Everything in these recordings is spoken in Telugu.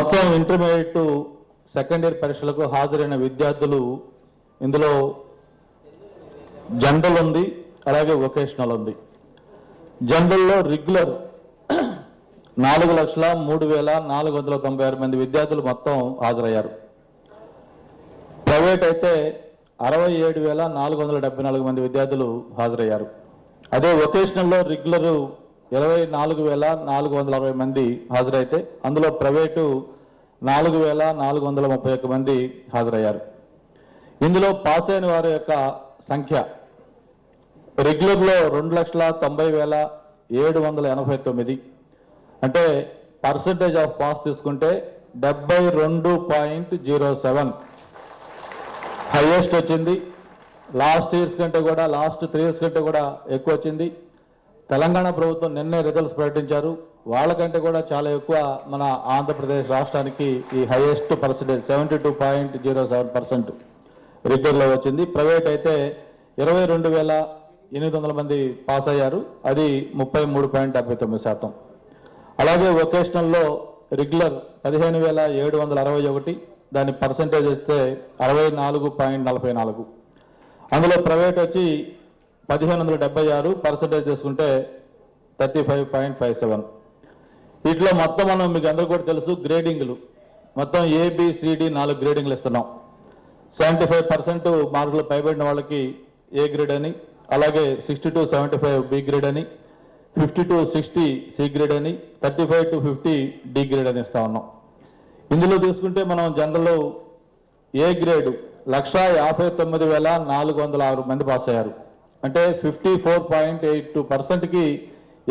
మొత్తం ఇంటర్మీడియట్ సెకండ్ ఇయర్ పరీక్షలకు హాజరైన విద్యార్థులు ఇందులో జనరల్ ఉంది, అలాగే వొకేషనల్ ఉంది. జనరల్లో రెగ్యులర్ 4,03,496 మంది విద్యార్థులు మొత్తం హాజరయ్యారు. ప్రైవేట్ అయితే 67,474 మంది విద్యార్థులు హాజరయ్యారు. అదే వొకేషనల్లో రెగ్యులర్ 24,460 మంది హాజరైతే అందులో ప్రైవేటు 4,431 మంది హాజరయ్యారు. ఇందులో పాస్ అయిన వారి యొక్క సంఖ్య రెగ్యులర్లో 2,90,789, అంటే పర్సంటేజ్ ఆఫ్ పాస్ తీసుకుంటే 72.07 హైయెస్ట్ వచ్చింది. లాస్ట్ 3 ఇయర్స్ కంటే కూడా ఎక్కువ వచ్చింది. తెలంగాణ ప్రభుత్వం నిన్నే రిజల్ట్స్ ప్రకటించారు. వాళ్ళకంటే కూడా చాలా ఎక్కువ మన ఆంధ్రప్రదేశ్ రాష్ట్రానికి ఈ హైయెస్ట్ పర్సంటేజ్ 72.07% రెగ్యులర్లో వచ్చింది. ప్రైవేట్ అయితే 22,800 మంది పాస్ అయ్యారు, అది 33.79%. అలాగే వొకేషనల్లో రెగ్యులర్ 15,761, దాని పర్సంటేజ్ వస్తే 64.44. అందులో ప్రైవేట్ వచ్చి 1,576, పర్సంటేజ్ తీసుకుంటే 35.57. వీటిలో మొత్తం మనం మీకు అందరూ కూడా తెలుసు గ్రేడింగ్లు మొత్తం ABCD 4 గ్రేడింగ్లు ఇస్తున్నాం. 75% మార్కులు పైబడిన వాళ్ళకి ఏ గ్రేడ్ అని, అలాగే 60-75 B గ్రేడ్ అని, 50-60 C గ్రేడ్ అని, 35-50 D గ్రేడ్ అని ఇస్తా ఉన్నాం. ఇందులో తీసుకుంటే మనం జనరల్ ఏ గ్రేడ్ 1,59,406 మంది పాస్ అయ్యారు, అంటే 54.82%కి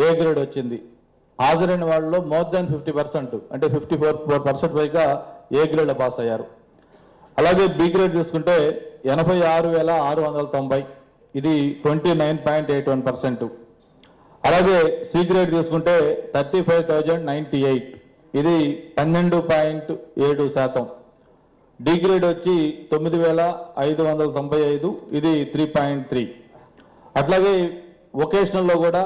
ఏ గ్రేడ్ వచ్చింది. హాజరైన వాళ్ళలో మోర్ దాన్ 50%, అంటే 54% పైగా ఏ గ్రేడ్లో పాస్ అయ్యారు. అలాగే బి గ్రేడ్ తీసుకుంటే 86,690, ఇది 29.81%. అలాగే సి గ్రేడ్ తీసుకుంటే 35,098, ఇది 12.7%. డి గ్రేడ్ వచ్చి 9,595, ఇది 3.3. అట్లాగే వొకేషనల్లో కూడా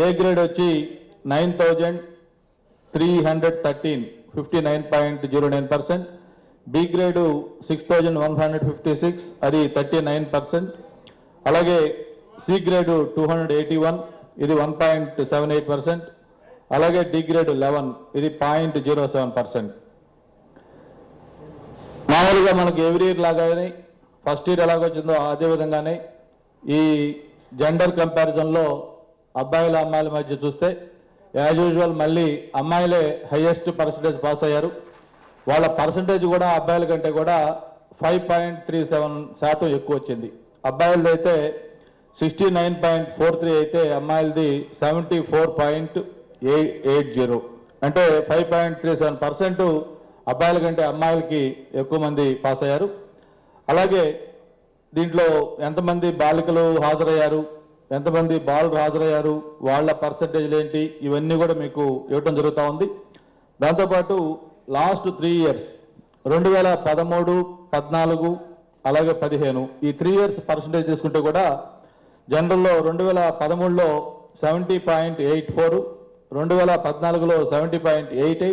ఏ గ్రేడ్ వచ్చి 9,313, 59.09%. బి గ్రేడు 6,156, అది 39%. అలాగే సి గ్రేడు 281, ఇది 1.78%. అలాగే డి గ్రేడ్ 11, ఇది 0.07%. మామూలుగా మనకి ఎవ్రీ ఇయర్ లాగానే ఫస్ట్ ఇయర్ ఎలాగొచ్చిందో అదే విధంగానే ఈ జెండర్ కంపారిజన్లో అబ్బాయిల అమ్మాయిల మధ్య చూస్తే యాజ్ యూజువల్ మళ్ళీ అమ్మాయిలే హైయెస్ట్ పర్సంటేజ్ పాస్ అయ్యారు. వాళ్ళ పర్సంటేజ్ కూడా అబ్బాయిల కంటే కూడా 5.37% ఎక్కువ వచ్చింది. అబ్బాయిలది అయితే 69.43 అయితే అమ్మాయిలది 74.80, అంటే 5.37% అబ్బాయిల కంటే అమ్మాయిలకి ఎక్కువ మంది పాస్ అయ్యారు. అలాగే దీంట్లో ఎంతమంది బాలికలు హాజరయ్యారు, ఎంతమంది బాలురు హాజరయ్యారు, వాళ్ళ పర్సంటేజ్లు ఏంటి, ఇవన్నీ కూడా మీకు ఇవ్వటం జరుగుతూ ఉంది. దాంతోపాటు లాస్ట్ 3 ఇయర్స్ 2013, 14, అలాగే 15 ఈ 3 ఇయర్స్ పర్సంటేజ్ తీసుకుంటే కూడా జనరల్లో 2013లో 70.84, 2014లో 70.88,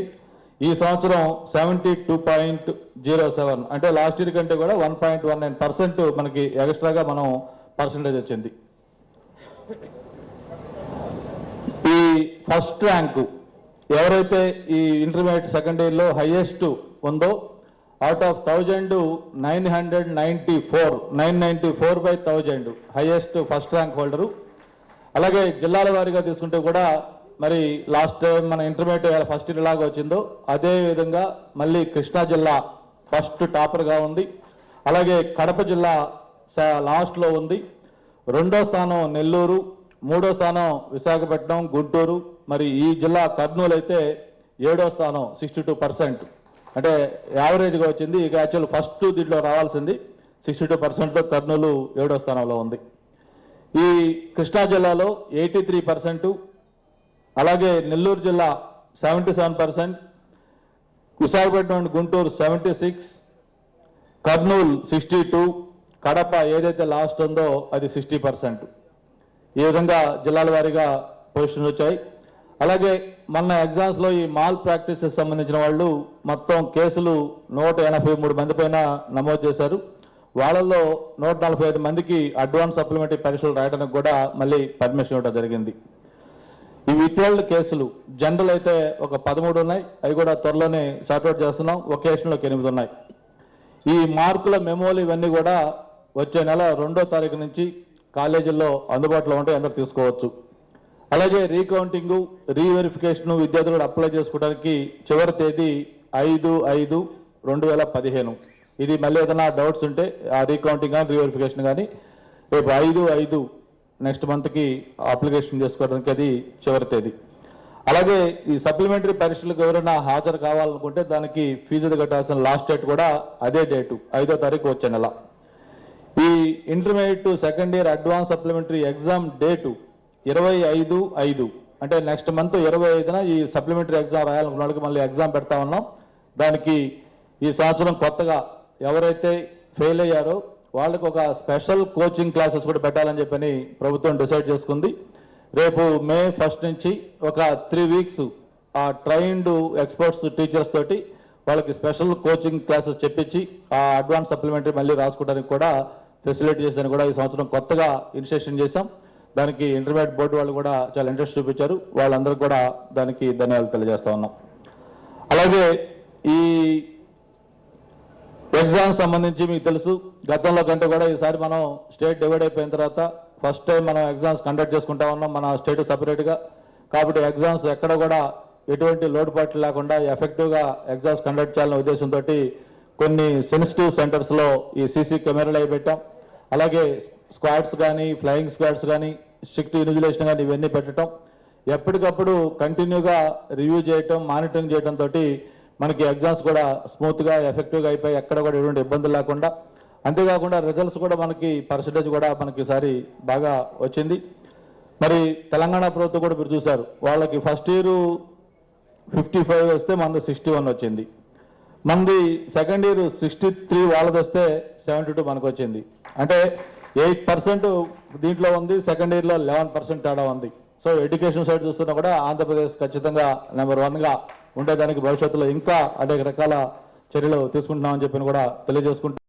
ఈ సంవత్సరం 72.07, అంటే లాస్ట్ ఇయర్ కంటే కూడా 1.19% మనకి ఎక్స్ట్రాగా మనం పర్సంటేజ్ వచ్చింది. ఈ ఫస్ట్ ర్యాంకు ఎవరైతే ఈ ఇంటర్మీడియట్ సెకండ్ ఇయర్లో హైయెస్ట్ ఉందో out of 994/1000 highest first rank holder. అలాగే జిల్లాల వారీగా తీసుకుంటే కూడా మరి లాస్ట్ టైం మన ఇంటర్మీడియట్ ఫస్ట్ ఇయర్ లాగా వచ్చిందో అదే విధంగా మళ్ళీ కృష్ణా జిల్లా ఫస్ట్ టాపర్గా ఉంది. అలాగే కడప జిల్లా లాస్ట్లో ఉంది. 2వ స్థానం నెల్లూరు, 3వ స్థానం విశాఖపట్నం, గుంటూరు. మరి ఈ జిల్లా కర్నూలు అయితే 7వ స్థానం 62%, అంటే యావరేజ్గా వచ్చింది. ఇక యాక్చువల్ ఫస్ట్ దీంట్లో రావాల్సింది 62%, కర్నూలు 7వ స్థానంలో ఉంది. ఈ కృష్ణా జిల్లాలో 83%, అలాగే నెల్లూరు జిల్లా 77%, విశాఖపట్నం గుంటూరు 76, కర్నూలు 62, కడప ఏదైతే లాస్ట్ ఉందో అది 60%. ఈ విధంగా జిల్లాల వారీగా పొజిషన్లు వచ్చాయి. అలాగే మొన్న ఎగ్జామ్స్లో ఈ మాల్ ప్రాక్టీసెస్ సంబంధించిన వాళ్ళు మొత్తం కేసులు 183 మంది పైన నమోదు చేశారు. వాళ్ళల్లో 145 మందికి అడ్వాన్స్ సప్లిమెంటరీ పరీక్షలు రాయడానికి కూడా మళ్ళీ పర్మిషన్ ఇవ్వడం జరిగింది. ఈ విత్హెల్డ్ కేసులు జనరల్ అయితే ఒక 13 ఉన్నాయి, అవి కూడా త్వరలోనే సార్ట్అవుట్ చేస్తున్నాం. ఒకేషన్లోకి 8 ఉన్నాయి. ఈ మార్కుల మెమోలు ఇవన్నీ కూడా వచ్చే నెల 2వ తారీఖు నుంచి కాలేజీల్లో అందుబాటులో ఉంటే అందరూ తీసుకోవచ్చు. అలాగే రీకౌంటింగ్, రీవెరిఫికేషన్ విద్యార్థులు కూడా అప్లై చేసుకోవడానికి చివరి తేదీ 5/5/2015. ఇది మళ్ళీ ఏదైనా డౌట్స్ ఉంటే ఆ రీకౌంటింగ్ కానీ రీవెరిఫికేషన్ కానీ రేపు 5/5 నెక్స్ట్ మంత్కి అప్లికేషన్ చేసుకోవడానికి అది చివరి తేదీ. అలాగే ఈ సప్లిమెంటరీ పరీక్షలకు ఎవరైనా హాజరు కావాలనుకుంటే దానికి ఫీజు కట్టాల్సిన లాస్ట్ డేట్ కూడా అదే డేటు 5వ తారీఖు వచ్చే నెల. ఈ intermediate second year advance supplementary exam date 25/5 అంటే నెక్స్ట్ మంత్ 25న ఈ సప్లిమెంటరీ ఎగ్జామ్ రాయాలనుకున్న వాళ్ళకి మళ్ళీ ఎగ్జామ్ పెడతా ఉన్నాం. దానికి ఈ సంవత్సరం కొత్తగా ఎవరైతే ఫెయిల్ అయ్యారో వాళ్ళకి ఒక స్పెషల్ కోచింగ్ క్లాసెస్ కూడా పెట్టాలని చెప్పని ప్రభుత్వం డిసైడ్ చేసుకుంది. రేపు మే 1 నుంచి ఒక 3 వీక్స్ ఆ ట్రైన్డ్ ఎక్స్పర్ట్స్ టీచర్స్ తోటి వాళ్ళకి స్పెషల్ కోచింగ్ క్లాసెస్ చెప్పించి ఆ అడ్వాన్స్ సప్లిమెంటరీ మళ్ళీ రాసుకోవడానికి కూడా ఫెసిలిటీ చేసేదని కూడా ఈ సంవత్సరం కొత్తగా ఇనిషియేషన్ చేశాం. దానికి ఇంటర్మీడియట్ బోర్డు వాళ్ళు కూడా చాలా ఇంట్రెస్ట్ చూపించారు. వాళ్ళందరూ కూడా దానికి ధన్యవాదాలు తెలియజేస్తా ఉన్నాం. అలాగే ఈ ఎగ్జామ్స్ సంబంధించి మీకు తెలుసు, గతంలో కంటే కూడా ఈసారి మనం స్టేట్ డివైడ్ అయిపోయిన తర్వాత ఫస్ట్ టైం మనం ఎగ్జామ్స్ కండక్ట్ చేసుకుంటా ఉన్నాం మన స్టేట్ సపరేట్గా. కాబట్టి ఎగ్జామ్స్ ఎక్కడ కూడా ఎటువంటి లోటుపాట్లు లేకుండా ఎఫెక్టివ్గా ఎగ్జామ్స్ కండక్ట్ చేయాలనే ఉద్దేశంతో కొన్ని సెన్సిటివ్ సెంటర్స్లో ఈ సీసీ కెమెరాలు అవి పెట్టాం. అలాగే స్క్వాడ్స్ కానీ ఫ్లయింగ్ స్క్వాడ్స్ కానీ స్ట్రిక్ట్ ఇన్విజిలేషన్ కానీ ఇవన్నీ పెట్టడం, ఎప్పటికప్పుడు కంటిన్యూగా రివ్యూ చేయటం, మానిటరింగ్ చేయడంతో మనకి ఎగ్జామ్స్ కూడా స్మూత్గా ఎఫెక్టివ్గా అయిపోయి ఎక్కడ కూడా ఎటువంటి ఇబ్బందులు లేకుండా, అంతేకాకుండా రిజల్ట్స్ కూడా మనకి పర్సంటేజ్ కూడా మనకి ఈసారి బాగా వచ్చింది. మరి తెలంగాణ ప్రభుత్వం కూడా మీరు చూశారు, వాళ్ళకి ఫస్ట్ ఇయర్ 55 వస్తే మనది 61 వచ్చింది. మనది సెకండ్ ఇయర్ 63 వాళ్ళది వస్తే 72 మనకు వచ్చింది. అంటే 8% దీంట్లో ఉంది, సెకండ్ ఇయర్లో 11% తేడా ఉంది. సో ఎడ్యుకేషన్ సైడ్ చూస్తున్నా కూడా ఆంధ్రప్రదేశ్ ఖచ్చితంగా నెంబర్ 1గా ఉండేదానికి భవిష్యత్తులో ఇంకా అనేక రకాల చర్యలు తీసుకుంటున్నామని చెప్పి కూడా తెలియజేసుకుంటున్నాం.